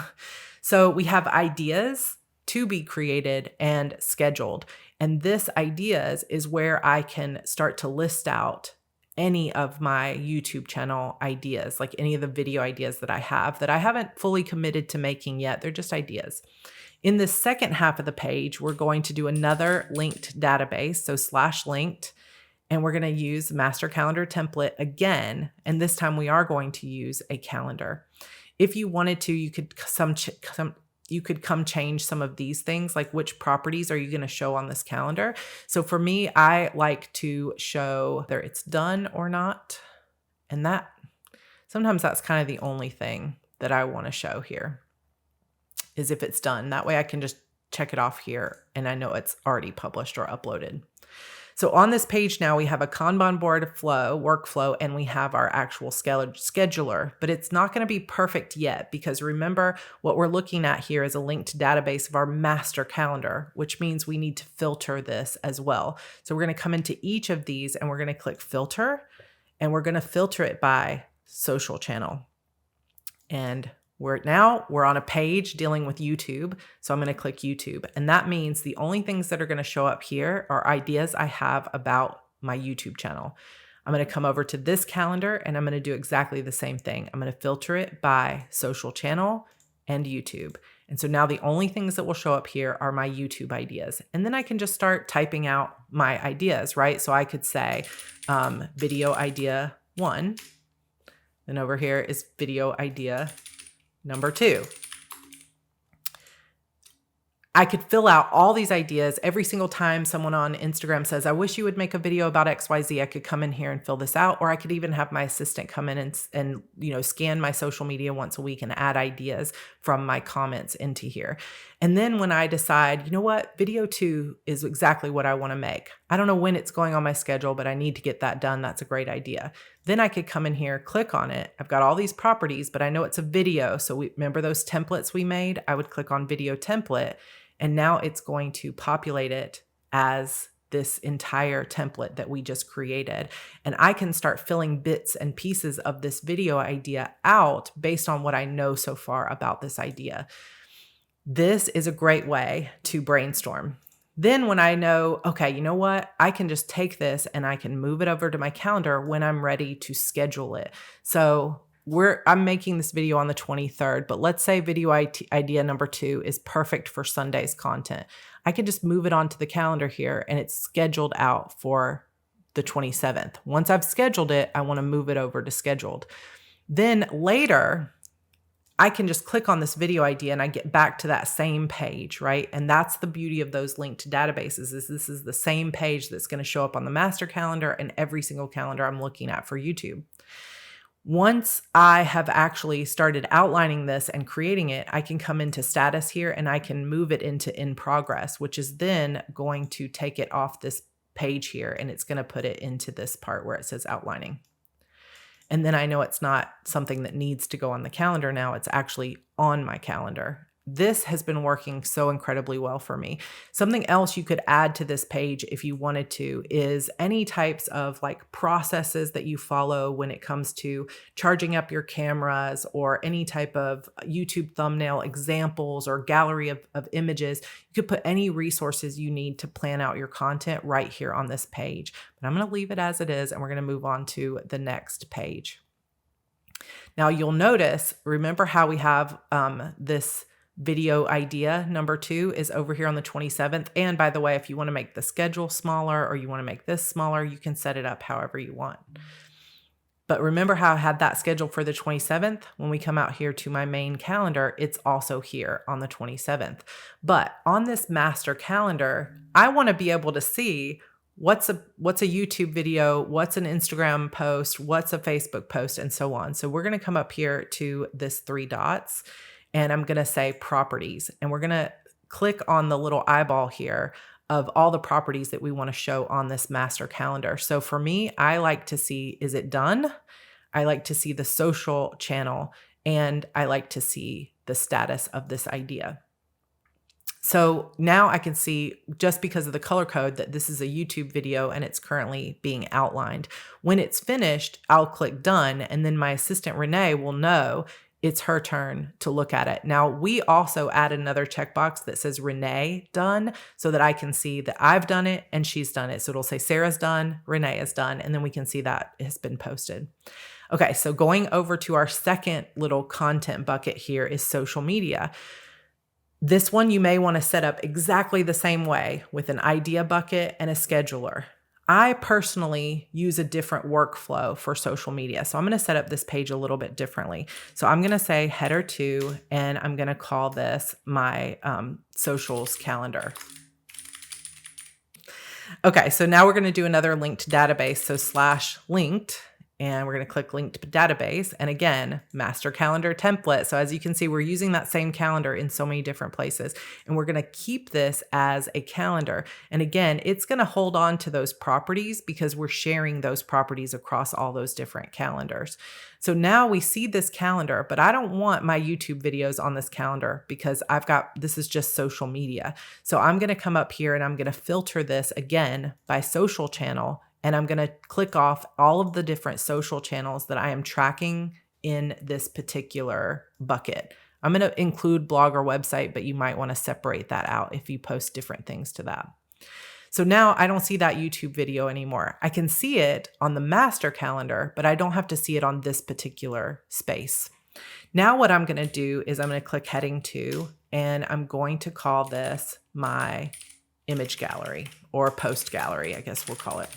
So we have ideas to be created and scheduled. And this ideas is where I can start to list out any of my YouTube channel ideas, like any of the video ideas that I haven't fully committed to making yet. They're just ideas. In the second half of the page, we're going to do another linked database. So /linked, and we're going to use master calendar template again. And this time we are going to use a calendar. If you wanted to, you could come change some of these things, like which properties are you going to show on this calendar. So for me, I like to show whether it's done or not. And sometimes that's kind of the only thing that I want to show here is if it's done. That way I can just check it off here and I know it's already published or uploaded. So on this page now, we have a Kanban board workflow, and we have our actual scheduler, but it's not going to be perfect yet because remember what we're looking at here is a linked database of our master calendar, which means we need to filter this as well. So we're going to come into each of these and we're going to click filter, and we're going to filter it by social channel. And we're on a page dealing with YouTube. So I'm going to click YouTube. And that means the only things that are going to show up here are ideas I have about my YouTube channel. I'm going to come over to this calendar and I'm going to do exactly the same thing. I'm going to filter it by social channel and YouTube. And so now the only things that will show up here are my YouTube ideas. And then I can just start typing out my ideas, right? So I could say video idea 1. Then over here is video idea number 2. I could fill out all these ideas every single time someone on Instagram says, I wish you would make a video about XYZ. I could come in here and fill this out, or I could even have my assistant come in and scan my social media once a week and add ideas from my comments into here. And then when I decide, you know what, video 2 is exactly what I want to make. I don't know when it's going on my schedule, but I need to get that done. That's a great idea. Then I could come in here, click on it. I've got all these properties, but I know it's a video. So remember those templates we made? I would click on video template. And now it's going to populate it as this entire template that we just created. And I can start filling bits and pieces of this video idea out based on what I know so far about this idea. This is a great way to brainstorm. Then when I know, okay, you know what, I can just take this and I can move it over to my calendar when I'm ready to schedule it. So I'm making this video on the 23rd, but let's say video idea number 2 is perfect for Sunday's content. I can just move it onto the calendar here and it's scheduled out for the 27th. Once I've scheduled it, I want to move it over to scheduled. Then later, I can just click on this video idea and I get back to that same page, right? And that's the beauty of those linked databases is this is the same page that's going to show up on the master calendar and every single calendar I'm looking at for YouTube. Once I have actually started outlining this and creating it, I can come into status here and I can move it into in progress, which is then going to take it off this page here and it's going to put it into this part where it says outlining. And then I know it's not something that needs to go on the calendar now, it's actually on my calendar. This has been working so incredibly well for me. Something else you could add to this page if you wanted to is any types of like processes that you follow when it comes to charging up your cameras or any type of YouTube thumbnail examples or gallery of images. You could put any resources you need to plan out your content right here on this page. But I'm going to leave it as it is and we're going to move on to the next page. Now you'll notice, remember how we have this video idea number 2 is over here on the 27th. And by the way, if you want to make the schedule smaller or you want to make this smaller, you can set it up however you want. But remember how I had that scheduled for the 27th? When we come out here to my main calendar, it's also here on the 27th. But on this master calendar, I want to be able to see what's a YouTube video, what's an Instagram post, what's a Facebook post, and so on. So we're going to come up here to this 3 dots. And I'm going to say properties, and we're going to click on the little eyeball here of all the properties that we want to show on this master calendar. So for me, I like to see, is it done? I like to see the social channel, and I like to see the status of this idea. So now I can see, just because of the color code, that this is a YouTube video and it's currently being outlined. When it's finished, I'll click done, and then my assistant Renee will know it's her turn to look at it. Now, we also add another checkbox that says Renee done, so that I can see that I've done it and she's done it. So it'll say Sarah's done, Renee is done, and then we can see that it has been posted. Okay, so going over to our second little content bucket here is social media. This one you may want to set up exactly the same way, with an idea bucket and a scheduler. I personally use a different workflow for social media. So I'm going to set up this page a little bit differently. So I'm going to say header 2, and I'm going to call this my socials calendar. Okay, so now we're going to do another linked database. So /linked. And we're going to click linked database. And again, master calendar template. So as you can see, we're using that same calendar in so many different places. And we're going to keep this as a calendar. And again, it's going to hold on to those properties because we're sharing those properties across all those different calendars. So now we see this calendar, but I don't want my YouTube videos on this calendar because this is just social media. So I'm going to come up here and I'm going to filter this again by social channel. And I'm going to click off all of the different social channels that I am tracking in this particular bucket. I'm going to include blog or website, but you might want to separate that out if you post different things to that. So now I don't see that YouTube video anymore. I can see it on the master calendar, but I don't have to see it on this particular space. Now what I'm going to do is I'm going to click heading 2, and I'm going to call this my image gallery, or post gallery, I guess we'll call it.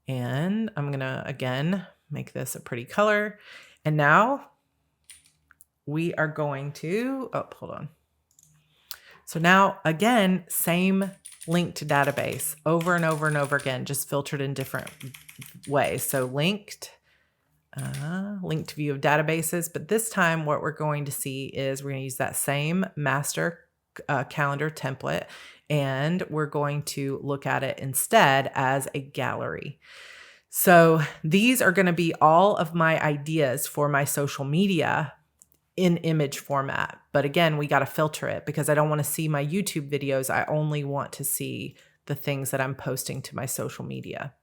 And I'm going to, again, make this a pretty color. And now we are going to, hold on. So now, again, same linked database over and over and over again, just filtered in different ways. So linked view of databases. But this time what we're going to see is we're going to use that same master calendar template, and we're going to look at it instead as a gallery. So these are going to be all of my ideas for my social media in image format. But again, we got to filter it because I don't want to see my YouTube videos. I only want to see the things that I'm posting to my social media.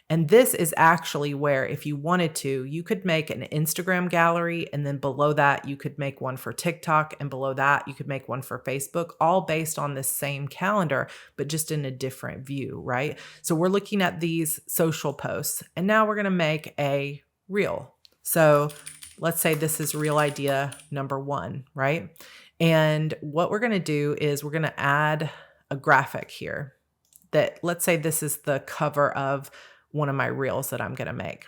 And this is actually where, if you wanted to, you could make an Instagram gallery, and then below that you could make one for TikTok, and below that you could make one for Facebook, all based on this same calendar, but just in a different view, right? So we're looking at these social posts, and now we're going to make a reel. So let's say this is reel idea number 1, right? And what we're going to do is we're going to add a graphic here that, let's say this is the cover of one of my reels that I'm going to make.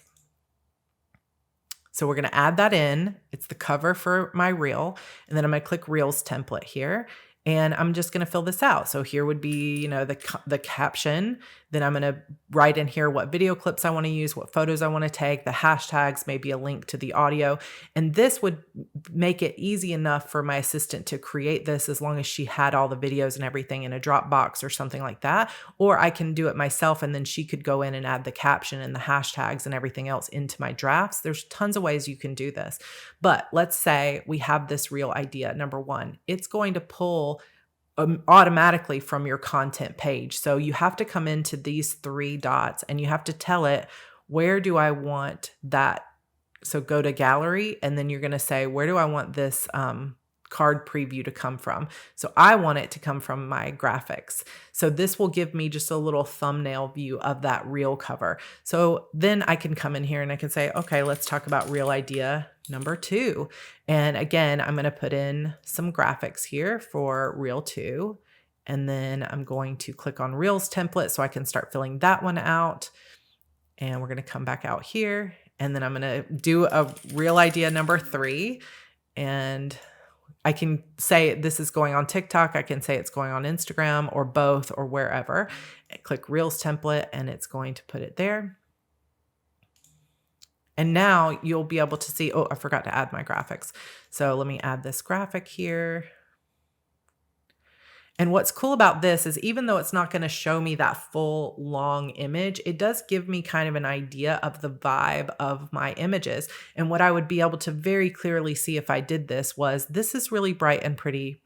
So we're going to add that in. It's the cover for my reel. And then I'm going to click Reels template here. And I'm just going to fill this out. So here would be, the caption. Then I'm going to write in here what video clips I want to use, what photos I want to take, the hashtags, maybe a link to the audio. And this would make it easy enough for my assistant to create this, as long as she had all the videos and everything in a Dropbox or something like that. Or I can do it myself, and then she could go in and add the caption and the hashtags and everything else into my drafts. There's tons of ways you can do this. But let's say we have this reel idea, number 1. It's going to pull automatically from your content page. So you have to come into these 3 dots and you have to tell it, where do I want that? So go to gallery, and then you're going to say, where do I want this card preview to come from? So I want it to come from my graphics. So this will give me just a little thumbnail view of that reel cover. So then I can come in here and I can say, okay, let's talk about reel idea number 2. And again, I'm going to put in some graphics here for reel 2. And then I'm going to click on Reels template so I can start filling that one out. And we're going to come back out here. And then I'm going to do a reel idea number 3. And I can say this is going on TikTok. I can say it's going on Instagram, or both, or wherever. Click Reels template, and it's going to put it there. And now you'll be able to see, I forgot to add my graphics. So let me add this graphic here. And what's cool about this is even though it's not going to show me that full long image, it does give me kind of an idea of the vibe of my images. And what I would be able to very clearly see if I did this was this is really bright and pretty,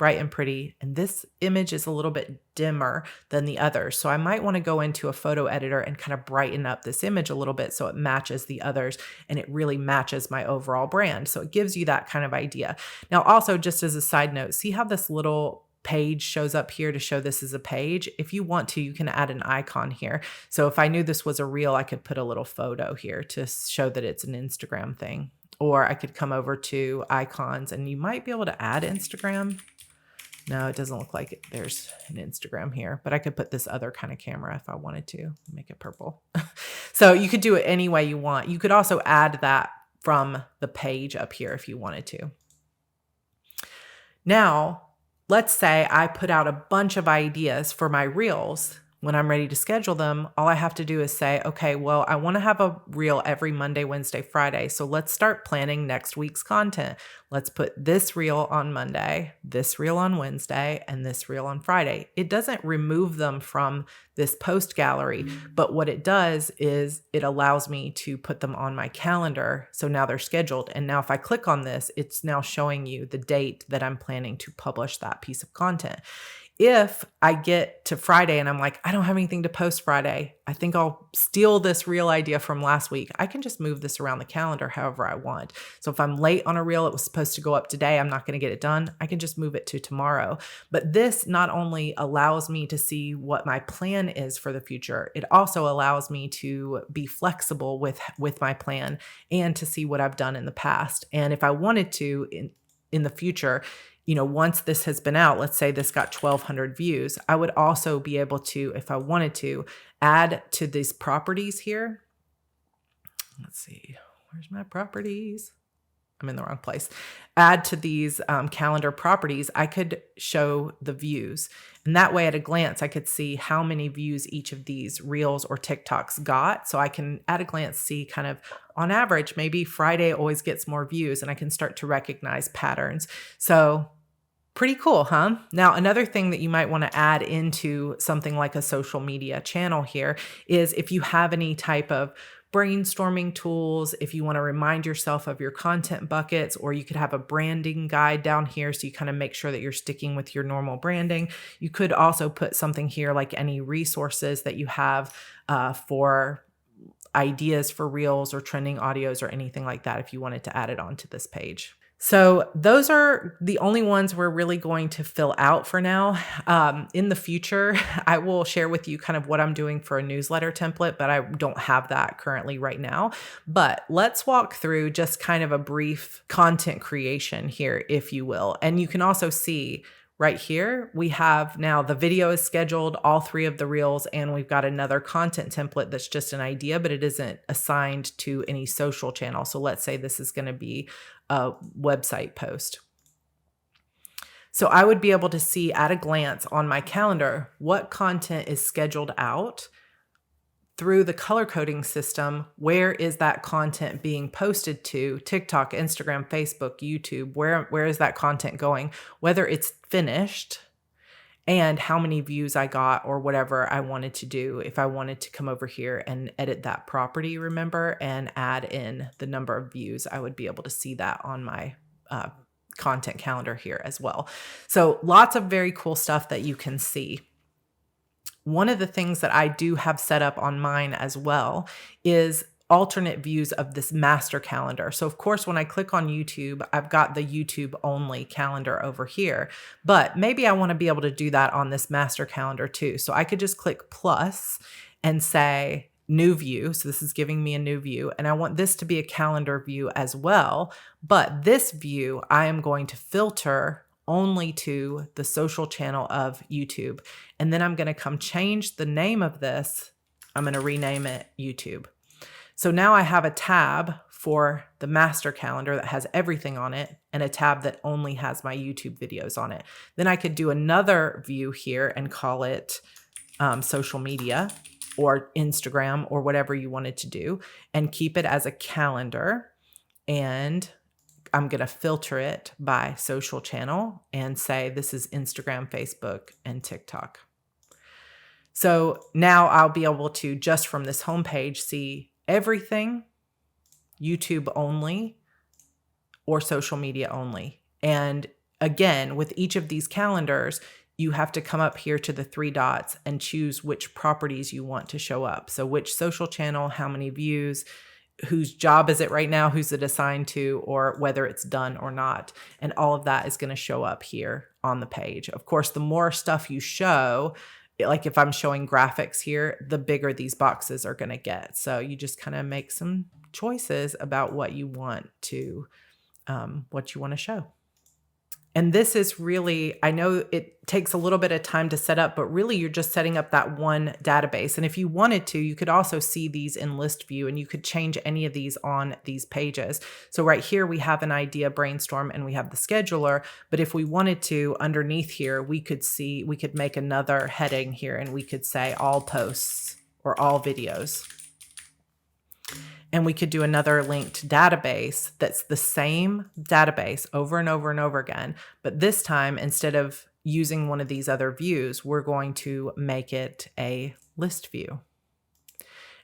and this image is a little bit dimmer than the others. So I might want to go into a photo editor and kind of brighten up this image a little bit so it matches the others and it really matches my overall brand. So it gives you that kind of idea. Now, also just as a side note, see how this little page shows up here to show this is a page. If you want to, you can add an icon here. So if I knew this was a reel, I could put a little photo here to show that it's an Instagram thing. Or I could come over to icons and you might be able to add Instagram. No, it doesn't look like there's an Instagram here, but I could put this other kind of camera if I wanted to make it purple. So you could do it any way you want. You could also add that from the page up here if you wanted to. Now, let's say I put out a bunch of ideas for my reels. When I'm ready to schedule them, all I have to do is say, okay, well, I want to have a reel every Monday, Wednesday, Friday. So let's start planning next week's content. Let's put this reel on Monday, this reel on Wednesday, and this reel on Friday. It doesn't remove them from this post gallery, but what it does is it allows me to put them on my calendar. So now they're scheduled. And now if I click on this, it's now showing you the date that I'm planning to publish that piece of content. If I get to Friday and I'm like, I don't have anything to post Friday, I think I'll steal this reel idea from last week. I can just move this around the calendar however I want. So if I'm late on a reel, it was supposed to go up today, I'm not going to get it done. I can just move it to tomorrow. But this not only allows me to see what my plan is for the future, it also allows me to be flexible with my plan and to see what I've done in the past. And if I wanted to in the future, once this has been out, let's say this got 1,200 views, I would also be able to, if I wanted to, add to these properties here. Let's see, where's my properties? I'm in the wrong place. Add to these calendar properties, I could show the views. And that way at a glance, I could see how many views each of these reels or TikToks got. So I can at a glance see kind of on average, maybe Friday always gets more views and I can start to recognize patterns. So pretty cool, huh? Now, another thing that you might want to add into something like a social media channel here is if you have any type of brainstorming tools, if you want to remind yourself of your content buckets, or you could have a branding guide down here so you kind of make sure that you're sticking with your normal branding. You could also put something here like any resources that you have for ideas for reels or trending audios or anything like that if you wanted to add it onto this page. So those are the only ones we're really going to fill out for now. In the future, I will share with you kind of what I'm doing for a newsletter template, but I don't have that currently right now. But let's walk through just kind of a brief content creation here, if you will. And you can also see right here, we have now the video is scheduled, all 3 of the reels, and we've got another content template that's just an idea, but it isn't assigned to any social channel. So let's say this is going to be a website post. So I would be able to see at a glance on my calendar what content is scheduled out through the color coding system. Where is that content being posted to? TikTok, Instagram, Facebook, YouTube, where is that content going? Whether it's finished and how many views I got or whatever I wanted to do. If I wanted to come over here and edit that property, remember, and add in the number of views, I would be able to see that on my content calendar here as well. So lots of very cool stuff that you can see. One of the things that I do have set up on mine as well is alternate views of this master calendar. So of course, when I click on YouTube, I've got the YouTube only calendar over here, but maybe I want to be able to do that on this master calendar too. So I could just click plus and say new view. So this is giving me a new view, and I want this to be a calendar view as well. But this view, I am going to filter only to the social channel of YouTube. And then I'm going to come change the name of this. I'm going to rename it YouTube. So now I have a tab for the master calendar that has everything on it and a tab that only has my YouTube videos on it. Then I could do another view here and call it social media or Instagram or whatever you wanted to do, and keep it as a calendar and I'm going to filter it by social channel and say this is Instagram, Facebook, and TikTok. So now I'll be able to, just from this homepage, see everything YouTube only or social media only. And again, with each of these calendars, you have to come up here to the 3 dots and choose which properties you want to show up. So which social channel, how many views, whose job is it right now, who's it assigned to, or whether it's done or not. And all of that is going to show up here on the page. Of course, the more stuff you show, like if I'm showing graphics here, the bigger these boxes are going to get. So you just kind of make some choices about what you want to show. And this is really, I know it takes a little bit of time to set up, but really you're just setting up that one database. And if you wanted to, you could also see these in list view, and you could change any of these on these pages. So right here, we have an idea brainstorm and we have the scheduler. But if we wanted to, underneath here, we could make another heading here, and we could say all posts or all videos. And we could do another linked database that's the same database over and over and over again. But this time, instead of using one of these other views, we're going to make it a list view.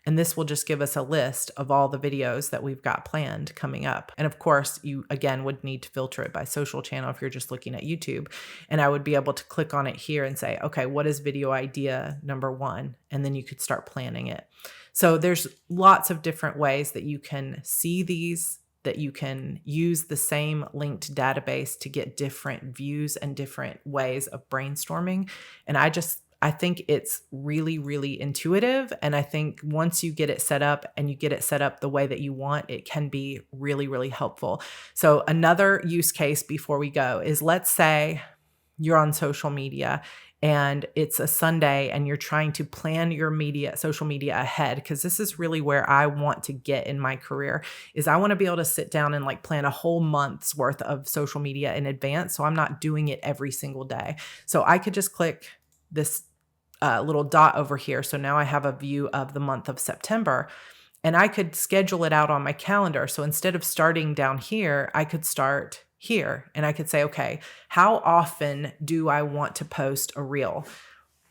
And this will just give us a list of all the videos that we've got planned coming up. And of course, you again would need to filter it by social channel if you're just looking at YouTube. And I would be able to click on it here and say, okay, what is video idea number 1? And then you could start planning it. So there's lots of different ways that you can see these, that you can use the same linked database to get different views and different ways of brainstorming. And I think it's really, really intuitive. And I think once you get it set up and you get it set up the way that you want, it can be really, really helpful. So another use case before we go is, let's say you're on social media and it's a Sunday and you're trying to plan your social media ahead, because this is really where I want to get in my career, is I want to be able to sit down and plan a whole month's worth of social media in advance. So I'm not doing it every single day. So I could just click this little dot over here. So now I have a view of the month of September, and I could schedule it out on my calendar. So instead of starting down here, I could start here, and I could say, okay, how often do I want to post a reel?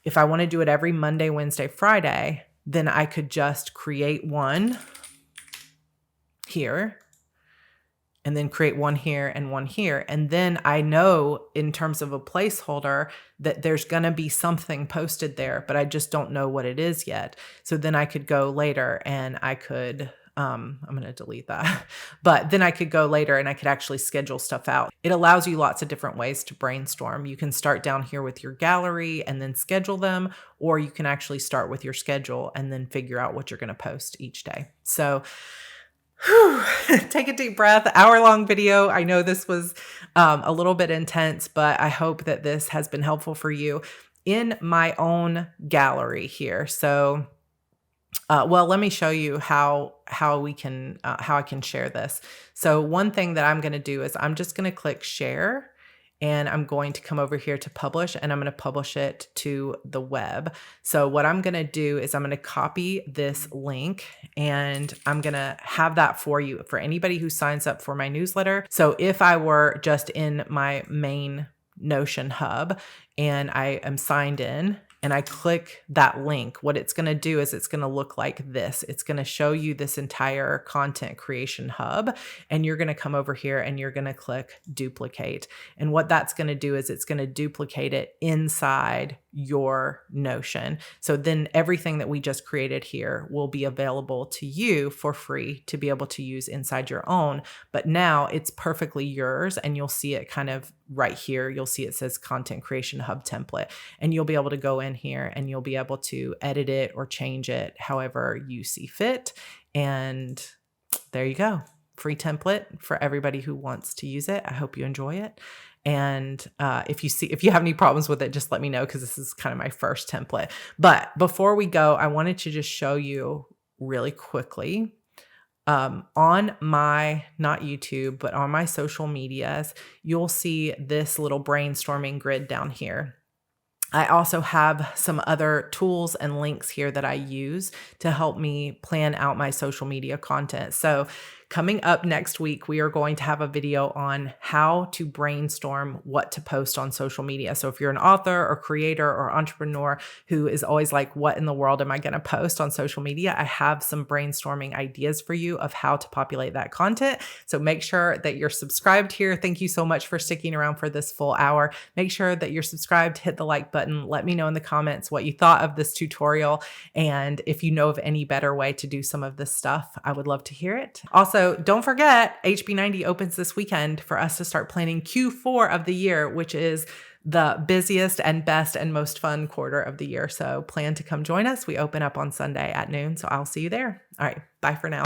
If I want to do it every Monday, Wednesday, Friday, then I could just create one here, and then create one here and one here. And then I know in terms of a placeholder that there's going to be something posted there, but I just don't know what it is yet. So then I could go later and I could, I'm going to delete that, but then I could go later and I could actually schedule stuff out. It allows you lots of different ways to brainstorm. You can start down here with your gallery and then schedule them, or you can actually start with your schedule and then figure out what you're going to post each day. So take a deep breath, hour-long video. I know this was a little bit intense, but I hope that this has been helpful for you in my own gallery here. So, well, let me show you how I can share this. So one thing that I'm going to do is I'm just going to click share, and I'm going to come over here to publish, and I'm going to publish it to the web. So what I'm going to do is I'm going to copy this link, and I'm going to have that for you for anybody who signs up for my newsletter. So if I were just in my main Notion hub and I am signed in, and I click that link, what it's going to do is it's going to look like this. It's going to show you this entire content creation hub, and you're going to come over here and you're going to click duplicate. And what that's going to do is it's going to duplicate it inside your Notion. So then everything that we just created here will be available to you for free to be able to use inside your own. But now it's perfectly yours, and you'll see it kind of right here. You'll see it says Content Creation Hub template, and you'll be able to go in here and you'll be able to edit it or change it however you see fit. And there you go. Free template for everybody who wants to use it. I hope you enjoy it. And if you have any problems with it, just let me know, because this is kind of my first template. But before we go, I wanted to just show you really quickly on my, not YouTube, but on my social medias, you'll see this little brainstorming grid down here. I also have some other tools and links here that I use to help me plan out my social media content. So Coming up next week, we are going to have a video on how to brainstorm what to post on social media. So if you're an author or creator or entrepreneur who is always like, what in the world am I going to post on social media? I have some brainstorming ideas for you of how to populate that content. So make sure that you're subscribed here. Thank you so much for sticking around for this full hour. Make sure that you're subscribed, hit the like button. Let me know in the comments what you thought of this tutorial. And if you know of any better way to do some of this stuff, I would love to hear it. Also, don't forget, HB90 opens this weekend for us to start planning Q4 of the year, which is the busiest and best and most fun quarter of the year. So plan to come join us. We open up on Sunday at noon. So I'll see you there. All right. Bye for now.